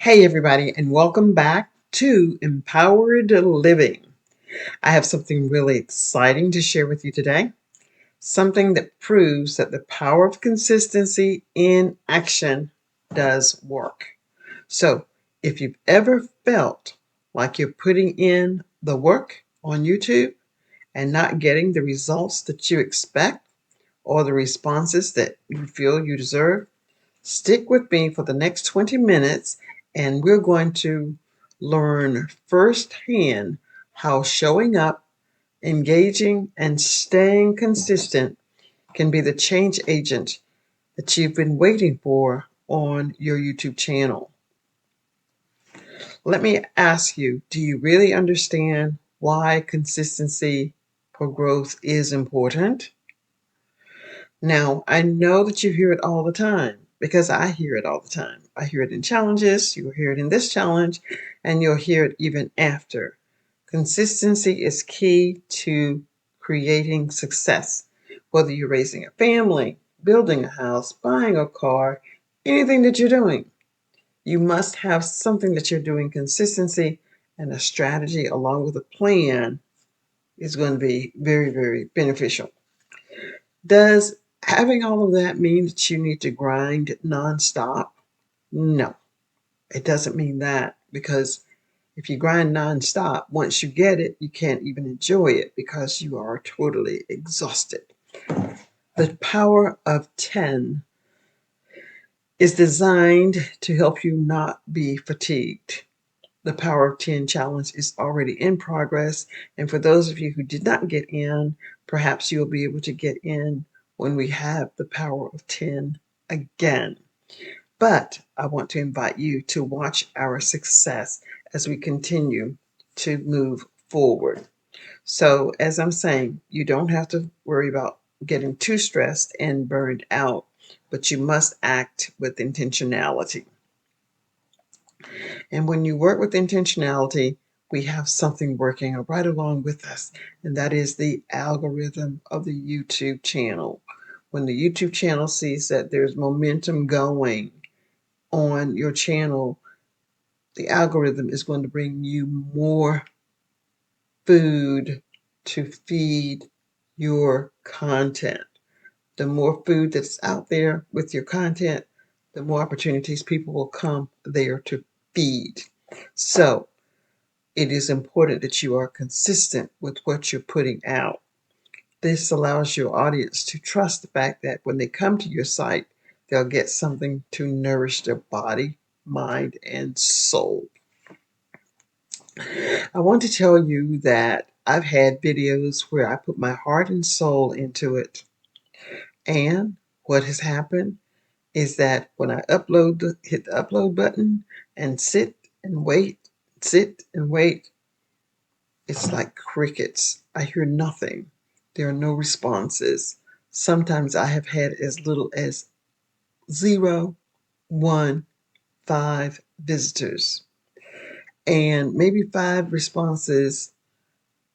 Hey, everybody, and welcome back to Empowered Living. I have something really exciting to share with you today. Something that proves that the power of consistency in action does work. So, if you've ever felt like you're putting in the work on YouTube and not getting the results that you expect or the responses that you feel you deserve, stick with me for the next 20 minutes and we're going to learn firsthand how showing up, engaging, and staying consistent can be the change agent that you've been waiting for on your YouTube channel. Let me ask you, do you really understand why consistency for growth is important? Now, I know that you hear it all the time because I hear it all the time. I hear it in challenges, you'll hear it in this challenge, and you'll hear it even after. Consistency is key to creating success, whether you're raising a family, building a house, buying a car, anything that you're doing. You must have something that you're doing. Consistency and a strategy along with a plan is going to be very, very beneficial. Does having all of that mean that you need to grind nonstop? No, it doesn't mean that, because if you grind nonstop, once you get it, you can't even enjoy it because you are totally exhausted. The power of 10 is designed to help you not be fatigued. The Power of 10 challenge is already in progress. And for those of you who did not get in, perhaps you'll be able to get in when we have the Power of 10 again. But I want to invite you to watch our success as we continue to move forward. So, as I'm saying, you don't have to worry about getting too stressed and burned out, but you must act with intentionality. And when you work with intentionality, we have something working right along with us, and that is the algorithm of the YouTube channel. When the YouTube channel sees that there's momentum going on your channel, the algorithm is going to bring you more food to feed your content. The more food that's out there with your content, the more opportunities people will come there to feed. So, it is important that you are consistent with what you're putting out. This allows your audience to trust the fact that when they come to your site, they'll get something to nourish their body, mind, and soul. I want to tell you that I've had videos where I put my heart and soul into it. And what has happened is that when I hit the upload button and sit and wait, it's like crickets. I hear nothing. There are no responses. Sometimes I have had as little as 0, 1, 5 visitors, and maybe 5 responses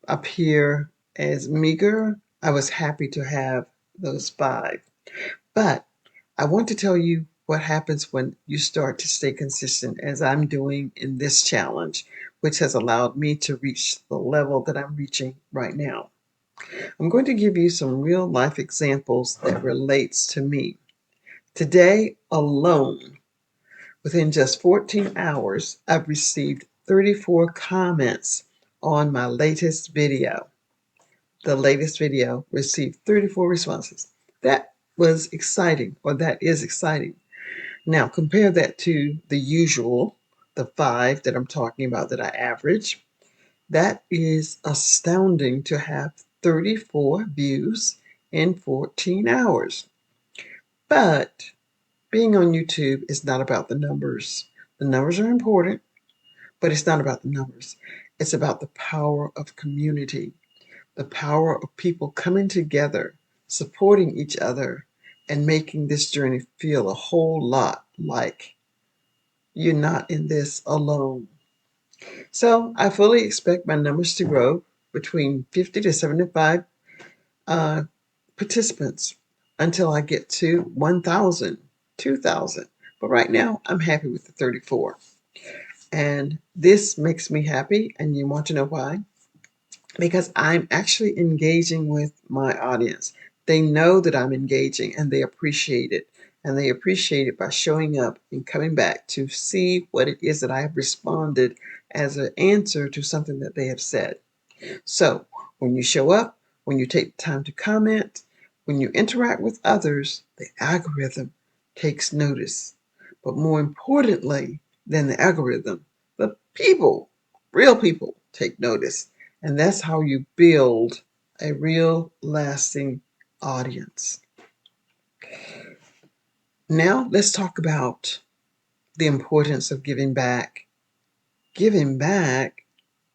appear as meager. I was happy to have those 5. But I want to tell you what happens when you start to stay consistent, as I'm doing in this challenge, which has allowed me to reach the level that I'm reaching right now. I'm going to give you some real life examples that relates to me. Today alone, within just 14 hours, I've received 34 comments on my latest video. The latest video received 34 responses. That was exciting, or that is exciting. Now, compare that to the usual, the 5 that I'm talking about that I average. That is astounding to have 34 views in 14 hours. But being on YouTube is not about the numbers. The numbers are important, but it's not about the numbers. It's about the power of community, the power of people coming together, supporting each other, and making this journey feel a whole lot like you're not in this alone. So I fully expect my numbers to grow between 50 to 75 uh, participants until I get to 1,000, 2,000. But right now, I'm happy with the 34. And this makes me happy, and you want to know why? Because I'm actually engaging with my audience. They know that I'm engaging and they appreciate it. And they appreciate it by showing up and coming back to see what it is that I have responded as an answer to something that they have said. So when you show up, when you take time to comment, when you interact with others, the algorithm takes notice. But more importantly than the algorithm, the people, real people, take notice. And that's how you build a real lasting audience. Now let's talk about the importance of giving back. Giving back,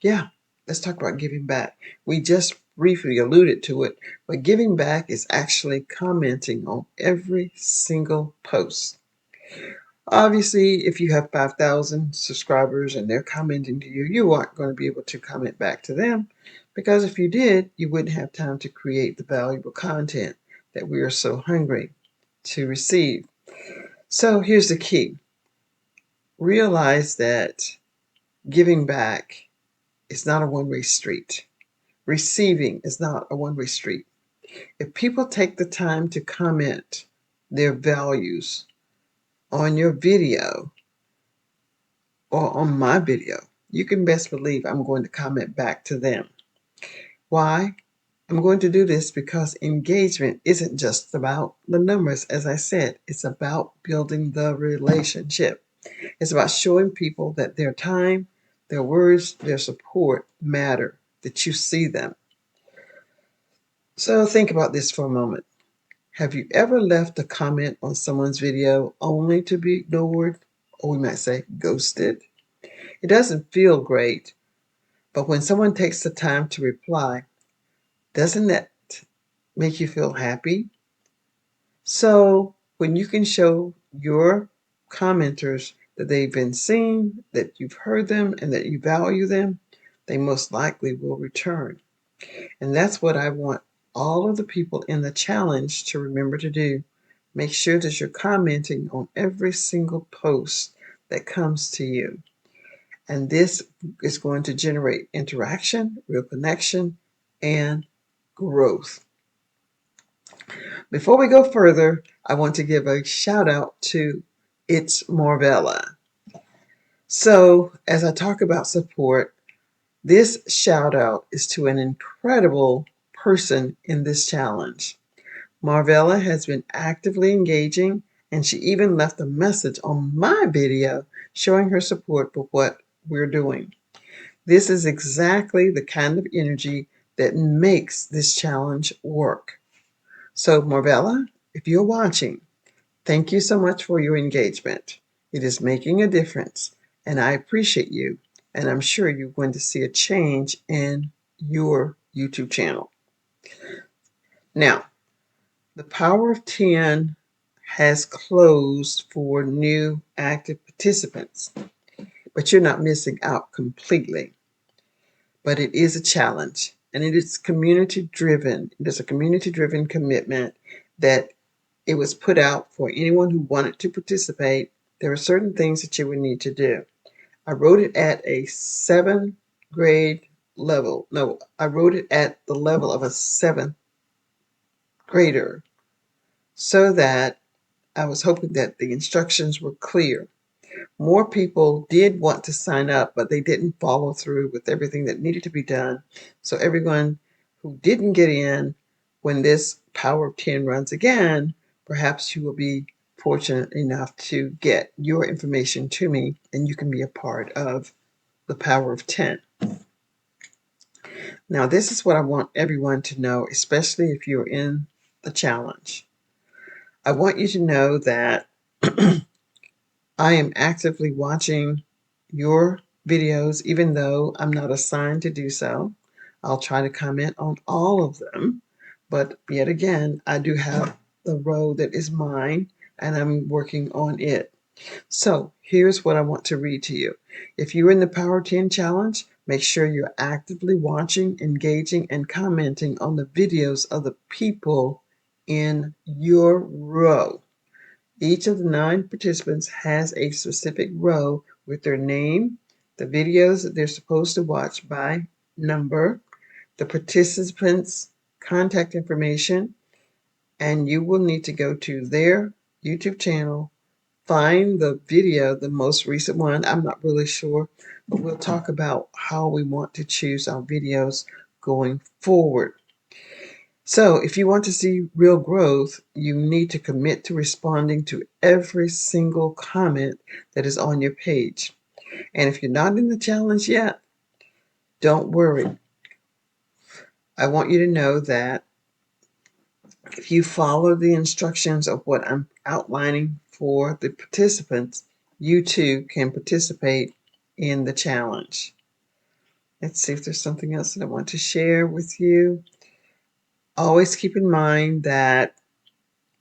yeah, let's talk about giving back. We just briefly alluded to it, but giving back is actually commenting on every single post. Obviously, if you have 5,000 subscribers and they're commenting to you, you aren't going to be able to comment back to them, because if you did, you wouldn't have time to create the valuable content that we are so hungry to receive. So here's the key. Realize that giving back is not a one-way street. Receiving is not a one-way street. If people take the time to comment their values on your video or on my video, you can best believe I'm going to comment back to them. Why? I'm going to do this because engagement isn't just about the numbers. As I said, it's about building the relationship. It's about showing people that their time, their words, their support matter, that you see them. So think about this for a moment. Have you ever left a comment on someone's video only to be ignored, or we might say ghosted? It doesn't feel great, but when someone takes the time to reply, doesn't that make you feel happy? So when you can show your commenters that they've been seen, that you've heard them, and that you value them, they most likely will return. And that's what I want all of the people in the challenge to remember to do. Make sure that you're commenting on every single post that comes to you. And this is going to generate interaction, real connection, and growth. Before we go further, I want to give a shout out to It's Marvella. So, as I talk about support, this shout out is to an incredible person in this challenge. Marvella has been actively engaging, and she even left a message on my video showing her support for what we're doing. This is exactly the kind of energy that makes this challenge work. So, Marvella, if you're watching, thank you so much for your engagement. It is making a difference, and I appreciate you, and I'm sure you're going to see a change in your YouTube channel. Now, the Power of 10 has closed for new active participants, but you're not missing out completely. But it is a challenge, and it is community driven. It is a community driven commitment that it was put out for anyone who wanted to participate. There are certain things that you would need to do. I wrote it at a 7th grade level. No, I wrote it at the level of a 7th grader so that I was hoping that the instructions were clear. More people did want to sign up, but they didn't follow through with everything that needed to be done. So everyone who didn't get in, when this Power of 10 runs again, perhaps you will be fortunate enough to get your information to me and you can be a part of the Power of 10. Now, this is what I want everyone to know, especially if you're in the challenge. I want you to know that I am actively watching your videos, even though I'm not assigned to do so. I'll try to comment on all of them, but yet again, I do have the row that is mine, and I'm working on it. So here's what I want to read to you. If you're in the Power 10 Challenge, make sure you're actively watching, engaging, and commenting on the videos of the people in your row. Each of the 9 participants has a specific row with their name, the videos that they're supposed to watch by number, the participants' contact information, and you will need to go to their YouTube channel, find the video, the most recent one. I'm not really sure, but we'll talk about how we want to choose our videos going forward. So if you want to see real growth, you need to commit to responding to every single comment that is on your page. And if you're not in the challenge yet, don't worry. I want you to know that if you follow the instructions of what I'm outlining for the participants, you too can participate in the challenge. Let's see if there's something else that I want to share with you. Always keep in mind that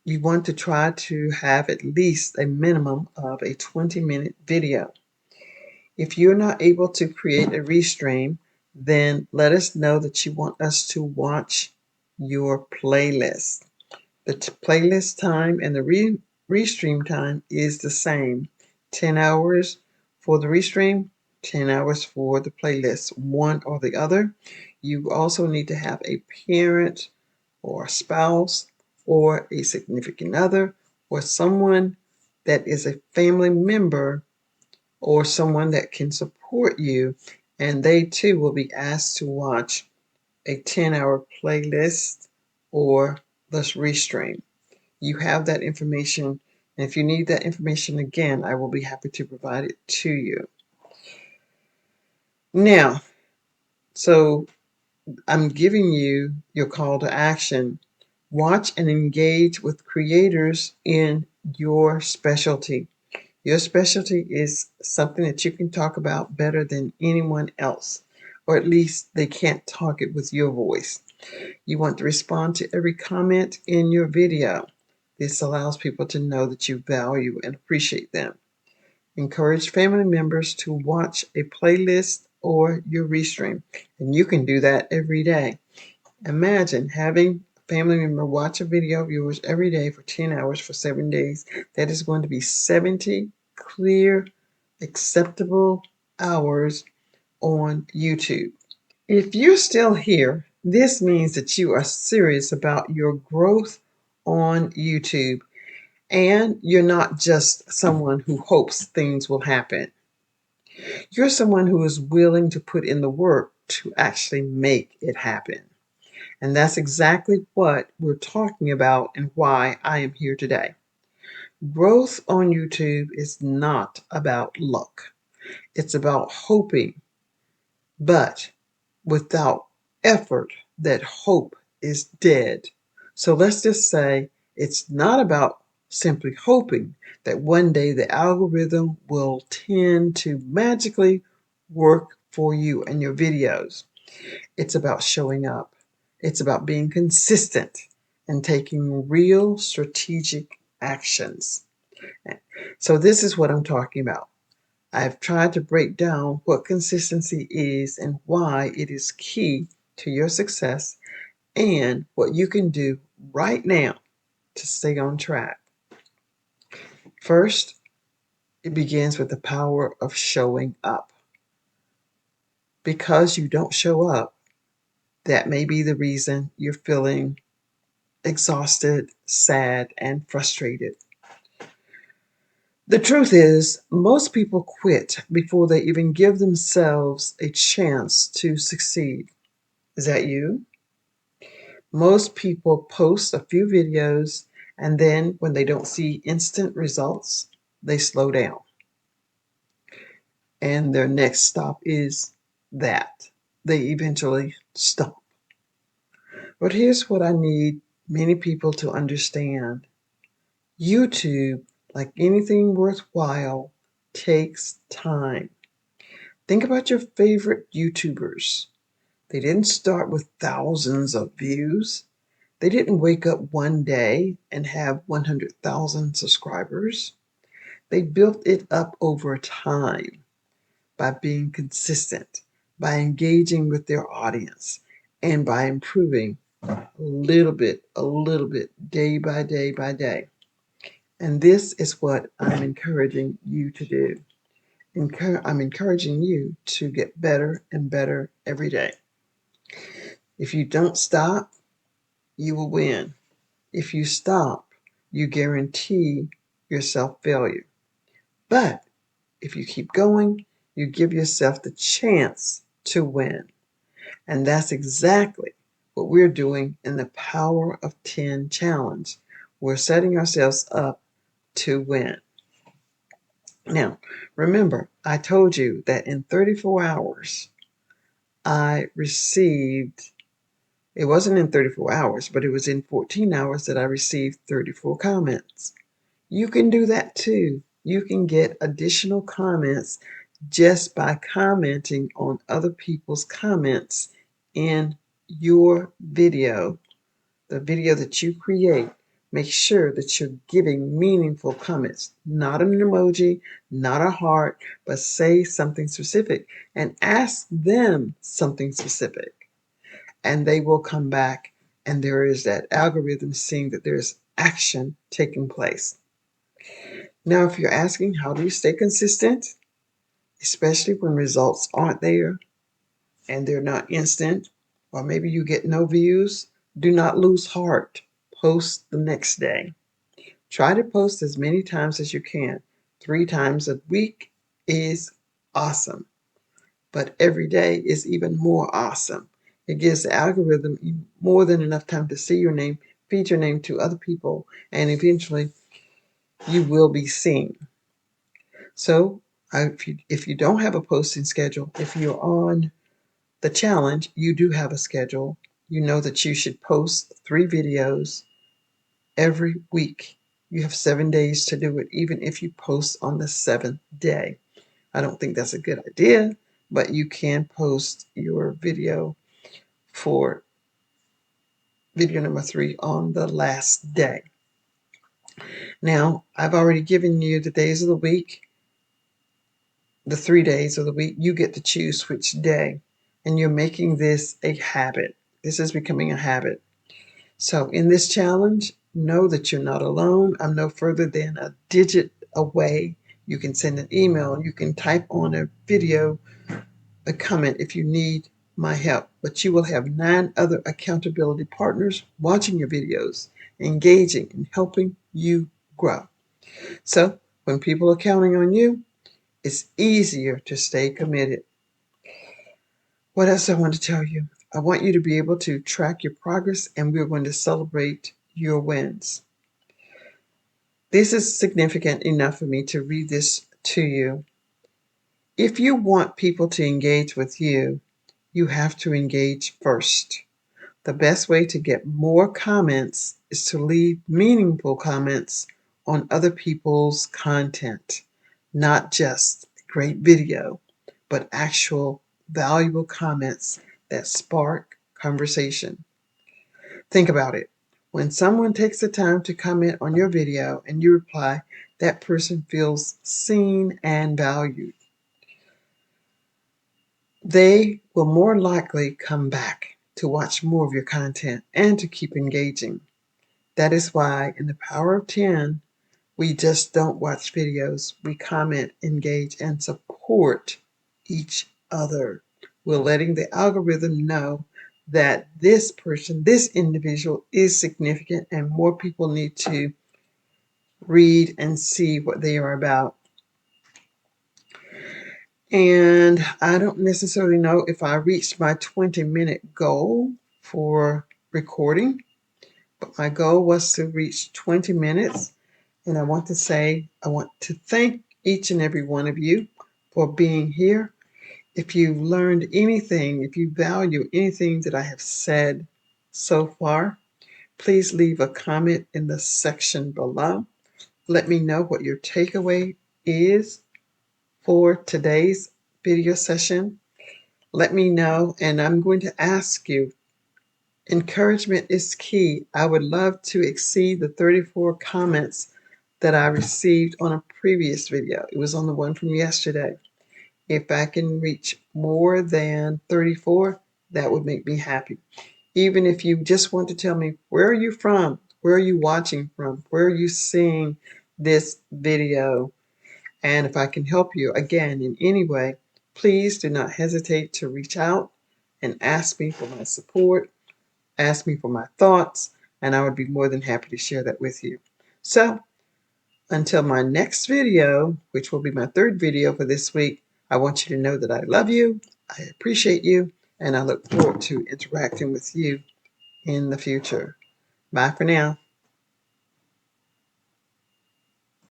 you want to try to have at least a minimum of a 20-minute video. If you're not able to create a restream, then let us know that you want us to watch your playlist. The playlist time and the restream time is the same. 10 hours for the restream, 10 hours for the playlist, one or the other. You also need to have a parent or a spouse or a significant other or someone that is a family member or someone that can support you, and they too will be asked to watch a 10-hour playlist or the restream. You have that information, and if you need that information again, I will be happy to provide it to you. Now, so I'm giving you your call to action. Watch and engage with creators in your specialty. Your specialty is something that you can talk about better than anyone else, or at least they can't talk it with your voice. You want to respond to every comment in your video. This allows people to know that you value and appreciate them. Encourage family members to watch a playlist or your restream, and you can do that every day. Imagine having a family member watch a video of yours every day for 10 hours for 7 days. That is going to be 70 clear, acceptable hours on YouTube. If you're still here, this means that you are serious about your growth on YouTube, and you're not just someone who hopes things will happen. You're someone who is willing to put in the work to actually make it happen. And that's exactly what we're talking about and why I am here today. Growth on YouTube is not about luck. It's about hoping, but without effort, that hope is dead. So let's just say it's not about simply hoping that one day the algorithm will tend to magically work for you and your videos. It's about showing up. It's about being consistent and taking real strategic actions. So this is what I'm talking about. I've tried to break down what consistency is and why it is key to your success and what you can do right now to stay on track. First, it begins with the power of showing up. Because you don't show up, that may be the reason you're feeling exhausted, sad, and frustrated. The truth is, most people quit before they even give themselves a chance to succeed. Is that you? Most people post a few videos, and then when they don't see instant results, they slow down. And their next stop is that. They eventually stop. But here's what I need many people to understand. YouTube, like anything worthwhile, takes time. Think about your favorite YouTubers. They didn't start with thousands of views. They didn't wake up one day and have 100,000 subscribers. They built it up over time by being consistent, by engaging with their audience, and by improving a little bit, day by day by day. And this is what I'm encouraging you to do. I'm encouraging you to get better and better every day. If you don't stop, you will win. If you stop, you guarantee yourself failure. But if you keep going, you give yourself the chance to win. And that's exactly what we're doing in the Power of 10 challenge. We're setting ourselves up to win. Now, remember, I told you that in 34 hours, I received, it wasn't in 34 hours, but it was in 14 hours that I received 34 comments. You can do that too. You can get additional comments just by commenting on other people's comments in your video, the video that you create. Make sure that you're giving meaningful comments, not an emoji, not a heart, but say something specific and ask them something specific. And they will come back, and there is that algorithm seeing that there's action taking place. Now, if you're asking, how do you stay consistent, especially when results aren't there and they're not instant, or maybe you get no views, do not lose heart. Post the next day. Try to post as many times as you can. 3 times a week is awesome, but every day is even more awesome. It gives the algorithm more than enough time to see your name, feed your name to other people, and eventually you will be seen. So if you don't have a posting schedule, if you're on the challenge, you do have a schedule. You know that you should post 3 videos every week. You have 7 days to do it, even if you post on the 7th day. I don't think that's a good idea, but you can post your video for video number 3 on the last day. Now, I've already given you the days of the week, the 3 days of the week. You get to choose which day, and you're making this a habit. This is becoming a habit. So in this challenge, know that you're not alone. I'm no further than a digit away. You can send an email. You can type on a video, a comment if you need my help. But you will have 9 other accountability partners watching your videos, engaging and helping you grow. So when people are counting on you, it's easier to stay committed. What else I want to tell you? I want you to be able to track your progress, and we're going to celebrate your wins. This is significant enough for me to read this to you. If you want people to engage with you, you have to engage first. The best way to get more comments is to leave meaningful comments on other people's content, not just great video, but actual valuable comments that spark conversation. Think about it. When someone takes the time to comment on your video and you reply, that person feels seen and valued. They will more likely come back to watch more of your content and to keep engaging. That is why in the Power of 10, we just don't watch videos. We comment, engage, and support each other. We're letting the algorithm know that this person, this individual is significant and more people need to read and see what they are about. And I don't necessarily know if I reached my 20-minute goal for recording, but my goal was to reach 20 minutes. And I want to thank each and every one of you for being here. If you've learned anything, if you value anything that I have said so far, please leave a comment in the section below. Let me know what your takeaway is for today's video session. Let me know, and I'm going to ask you, encouragement is key. I would love to exceed the 34 comments that I received on a previous video. It was on the one from yesterday. If I can reach more than 34, that would make me happy. Even if you just want to tell me, where are you from? Where are you watching from? Where are you seeing this video? And if I can help you again in any way, please do not hesitate to reach out and ask me for my support, ask me for my thoughts, and I would be more than happy to share that with you. So until my next video, which will be my third video for this week, I want you to know that I love you, I appreciate you, and I look forward to interacting with you in the future. Bye for now.